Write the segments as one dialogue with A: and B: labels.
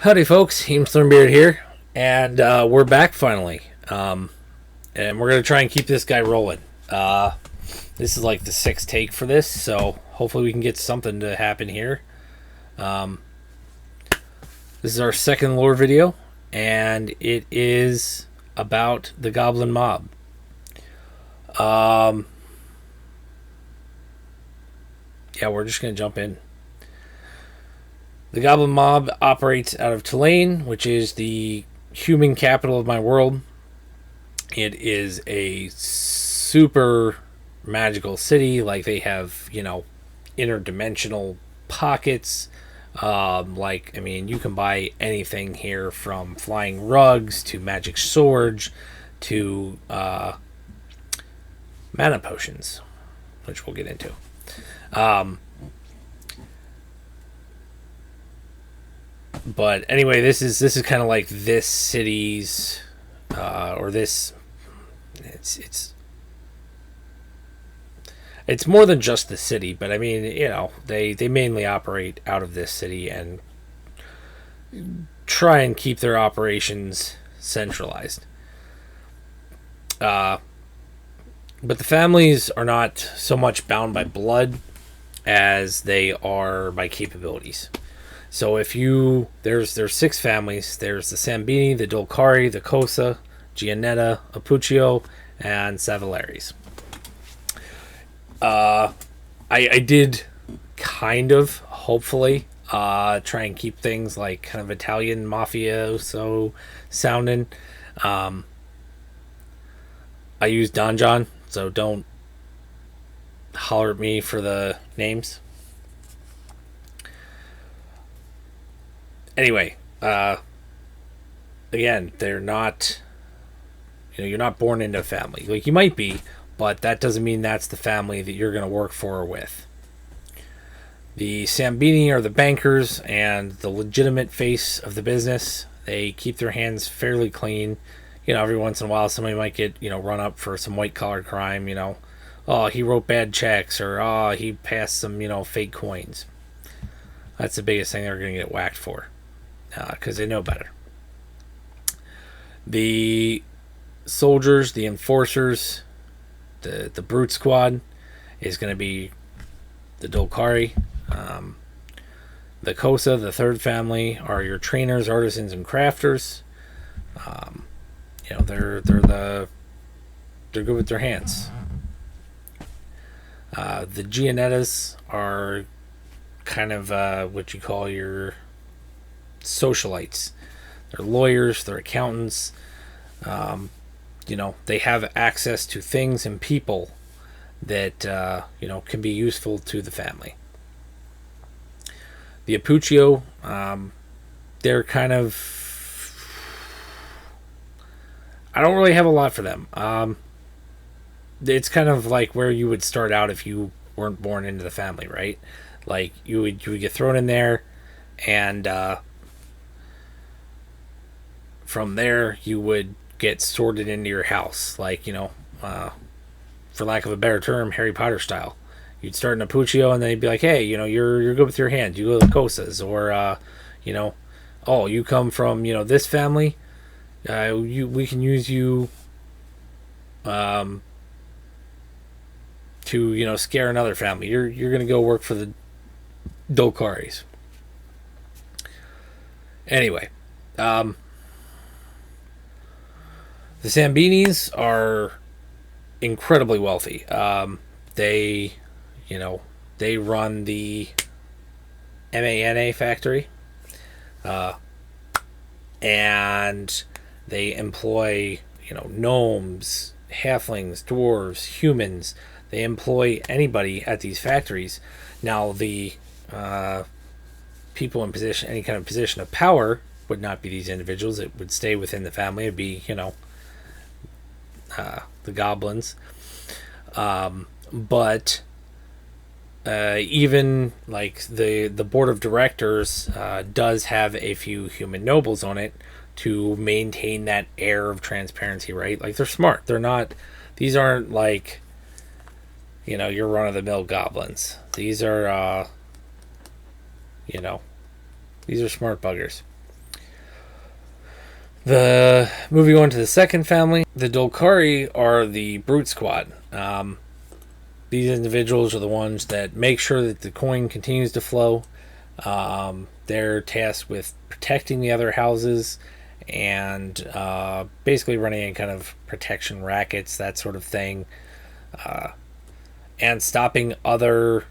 A: Howdy, folks. Heemstormbeard here, and we're back finally. And we're gonna try and keep this guy rolling. This is like the sixth take for this, so hopefully we can get something to happen here. This is our second lore video, and it is about the Goblin Mob. Yeah, we're just gonna jump in. The Goblin Mob operates out of Tulane, which is the human capital of my world. It is a super magical city. Like, they have, interdimensional pockets. You can buy anything here from flying rugs to magic swords to mana potions, which we'll get into. But anyway, this is kind of like this city's, it's more than just the city. But I mean, they mainly operate out of this city and try and keep their operations centralized. But the families are not so much bound by blood as they are by capabilities. So there's six families. There's the Sambini, the Dolcari, the Cosa, Gianetta, Apuccio, and Savalares. I did kind of, hopefully, try and keep things like kind of Italian mafioso sounding. I use Don John, so don't holler at me for the names. Anyway, again, they're not, you're not born into a family. Like, you might be, but that doesn't mean that's the family that you're going to work for or with. The Sambini are the bankers and the legitimate face of the business. They keep their hands fairly clean. Every once in a while somebody might get, run up for some white-collar crime, Oh, he wrote bad checks, or, oh, he passed some, fake coins. That's the biggest thing they're going to get whacked for. Because they know better. The soldiers, the enforcers, the brute squad is going to be the Dolcari. The Cosa, the third family, are your trainers, artisans, and crafters. They're good with their hands. The Gianettas are kind of what you call your socialites. They're lawyers, they're accountants. They have access to things and people that can be useful to the family. The Apuccio, they're kind of, I don't really have a lot for them. It's kind of like where you would start out if you weren't born into the family, right? Like, you would get thrown in there, and from there you would get sorted into your house, like, for lack of a better term, Harry Potter style. You'd start in a Puccio, and then you'd be like, hey, you're good with your hands. You go to the Cosas, or oh, you come from this family. We can use you to scare another family. You're gonna go work for the Dolcaris. Anyway, the Sambinis are incredibly wealthy. They run the MANA factory, and they employ gnomes, halflings, dwarves, humans. They employ anybody at these factories. Now, the people in any kind of position of power would not be these individuals. It would stay within the family. It'd be the goblins. But even like the board of directors does have a few human nobles on it to maintain that air of transparency, right? Like, they're smart. These aren't like your run-of-the-mill goblins. These are these are smart buggers. The moving on to the second family, the Dolkari are the brute squad. These individuals are the ones that make sure that the coin continues to flow. They're tasked with protecting the other houses and basically running any kind of protection rackets, that sort of thing, and stopping other,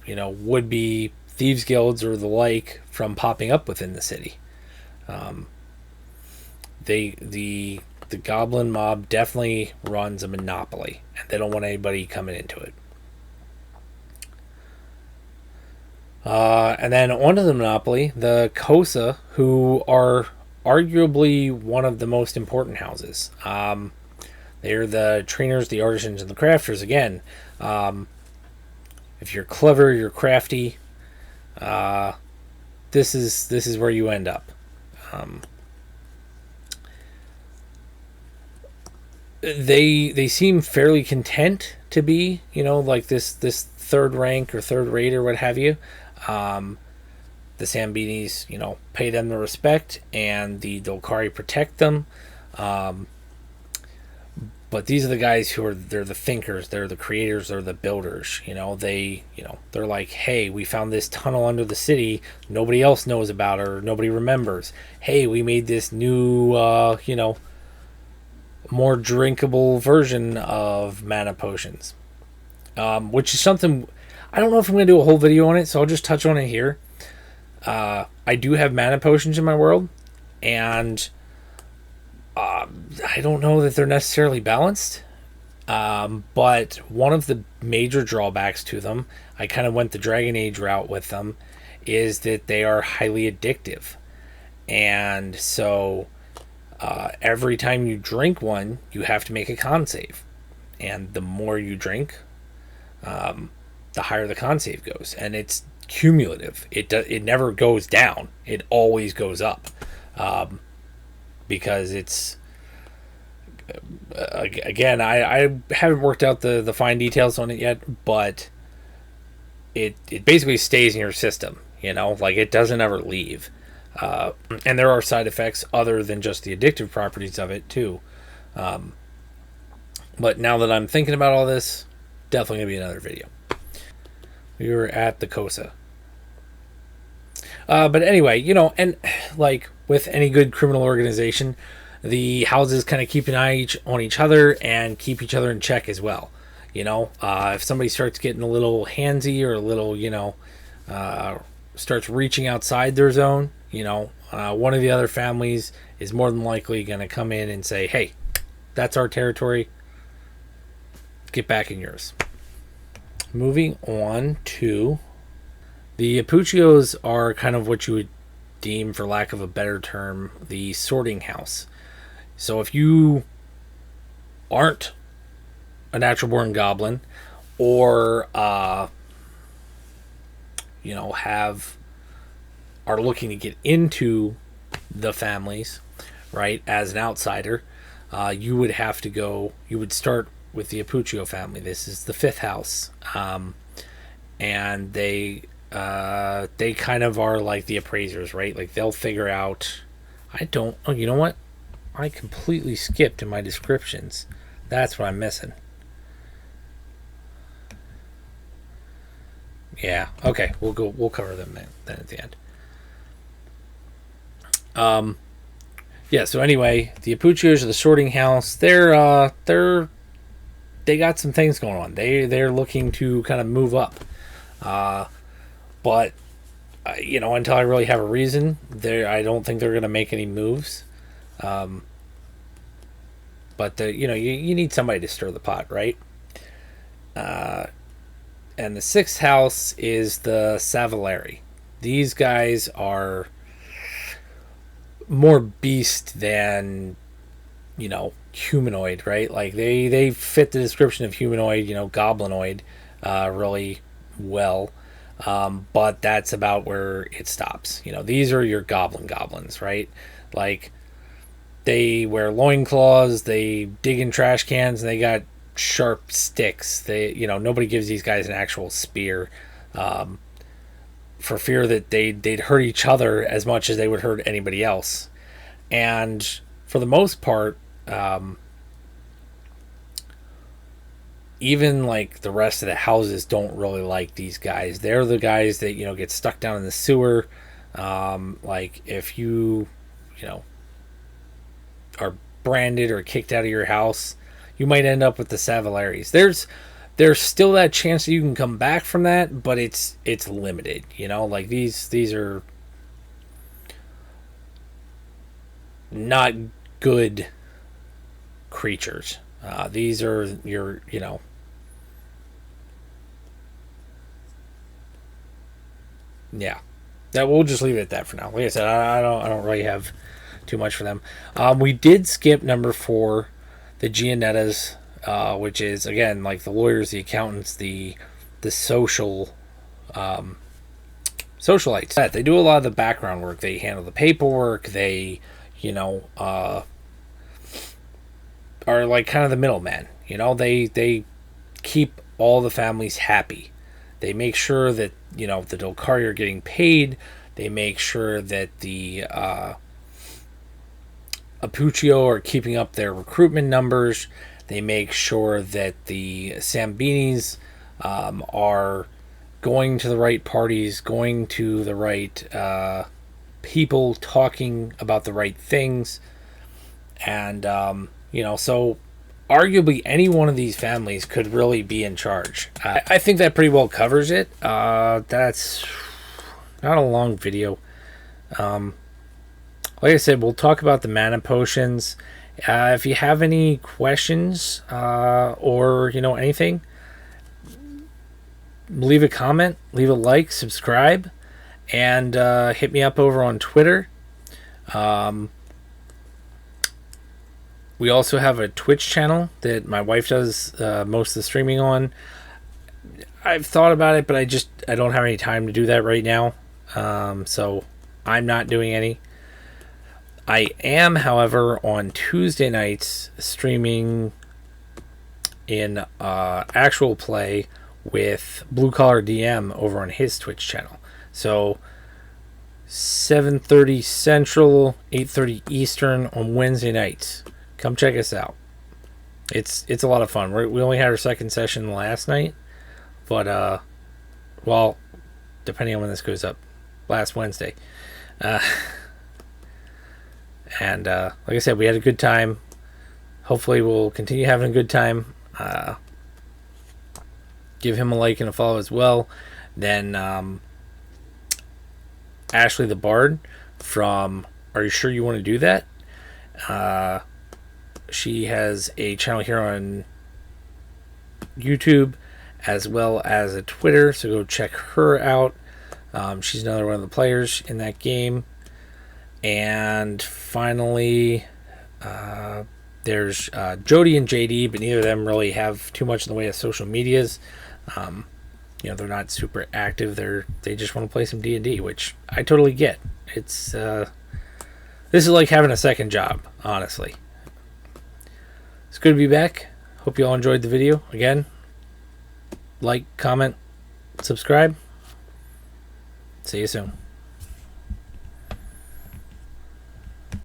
A: would-be thieves guilds or the like from popping up within the city. The goblin mob definitely runs a monopoly, and they don't want anybody coming into it. And then onto the monopoly, the Kosa, who are arguably one of the most important houses. They're the trainers, the artisans, and the crafters. Again, if you're clever, you're crafty. This is where you end up. They seem fairly content to be, like this third rank or third rate or what have you. The Sambinis, pay them the respect, and the Dolkari protect them. But these are the guys they're the thinkers, they're the creators, they're the builders. They're like, hey, we found this tunnel under the city, nobody else knows about it, or nobody remembers. Hey, we made this new, more drinkable version of mana potions, which is something I don't know if I'm going to do a whole video on it, so I'll just touch on it here. I do have mana potions in my world, and I don't know that they're necessarily balanced, but one of the major drawbacks to them, I kind of went the Dragon Age route with them, is that they are highly addictive. And so every time you drink one, you have to make a con save. And the more you drink, the higher the con save goes. And it's cumulative. It never goes down. It always goes up. Because it's... again, I haven't worked out the fine details on it yet, but it basically stays in your system. Like it doesn't ever leave. And there are side effects other than just the addictive properties of it too. But now that I'm thinking about all this, definitely gonna be another video. We were at the Kosa. But anyway, and like with any good criminal organization, the houses kind of keep an eye on each other and keep each other in check as well. If somebody starts getting a little handsy or a little, starts reaching outside their zone, one of the other families is more than likely going to come in and say, hey, that's our territory. Get back in yours. Moving on to the Apuchios are kind of what you would deem, for lack of a better term, the sorting house. So if you aren't a natural born goblin or are looking to get into the families, right, as an outsider, you would start with the Apuchio family. This is the fifth house, and they kind of are like the appraisers, right? Like they'll figure out. You know what? I completely skipped in my descriptions. That's what I'm missing. Yeah. Okay. We'll cover them then at the end. Yeah. So anyway, the Apuchios are the sorting house. They got some things going on. They're looking to kind of move up. But until I really have a reason, I don't think they're going to make any moves. But you need somebody to stir the pot, right? And the sixth house is the Savaleri. These guys are more beast than humanoid, right? Like they fit the description of humanoid, goblinoid, really well. But that's about where it stops. These are your goblins, right? Like they wear loincloths, they dig in trash cans, and they got sharp sticks. Nobody gives these guys an actual spear, for fear that they'd hurt each other as much as they would hurt anybody else. And for the most part, even like the rest of the houses don't really like these guys. They're the guys that, you know, get stuck down in the sewer. Like if you know, are branded or kicked out of your house, you might end up with the Savallaris. There's still that chance that you can come back from that, but it's limited. You know, like these are not good creatures. These are your, you know, yeah. That we'll just leave it at that for now. Like I said, I don't really have too much for them. We did skip number 4, the Gianettas, which is again like the lawyers, the accountants, the social socialites. They do a lot of the background work. They handle the paperwork. They, you know, are like kind of the middleman. You know, they keep all the families happy. They make sure that, you know, the Dolcari are getting paid. They make sure that the Apuccio are keeping up their recruitment numbers. They make sure that the Sambinis are going to the right parties, going to the right people, talking about the right things. And, you know, so arguably any one of these families could really be in charge. I think that pretty well covers it. That's not a long video. Like I said, we'll talk about the mana potions. If you have any questions or, you know, anything, leave a comment, leave a like, subscribe, and hit me up over on Twitter. We also have a Twitch channel that my wife does most of the streaming on. I've thought about it, but I don't have any time to do that right now. So I'm not doing any. I am, however, on Tuesday nights streaming in actual play with Blue Collar DM over on his Twitch channel. So 7:30 Central, 8:30 Eastern on Wednesday nights. Come check us out. It's a lot of fun. We only had our second session last night, but well, depending on when this goes up, last Wednesday. And like I said, we had a good time. Hopefully we'll continue having a good time. Give him a like and a follow as well. Then Ashley the Bard from Are You Sure You Want to Do That? She has a channel here on YouTube as well as a Twitter, so go check her out. She's another one of the players in that game. And finally, there's Jody and JD, but neither of them really have too much in the way of social medias. You know, they're not super active. They just want to play some D&D, which I totally get. It's this is like having a second job, honestly. It's good to be back. Hope you all enjoyed the video. Again, like, comment, subscribe. See you soon.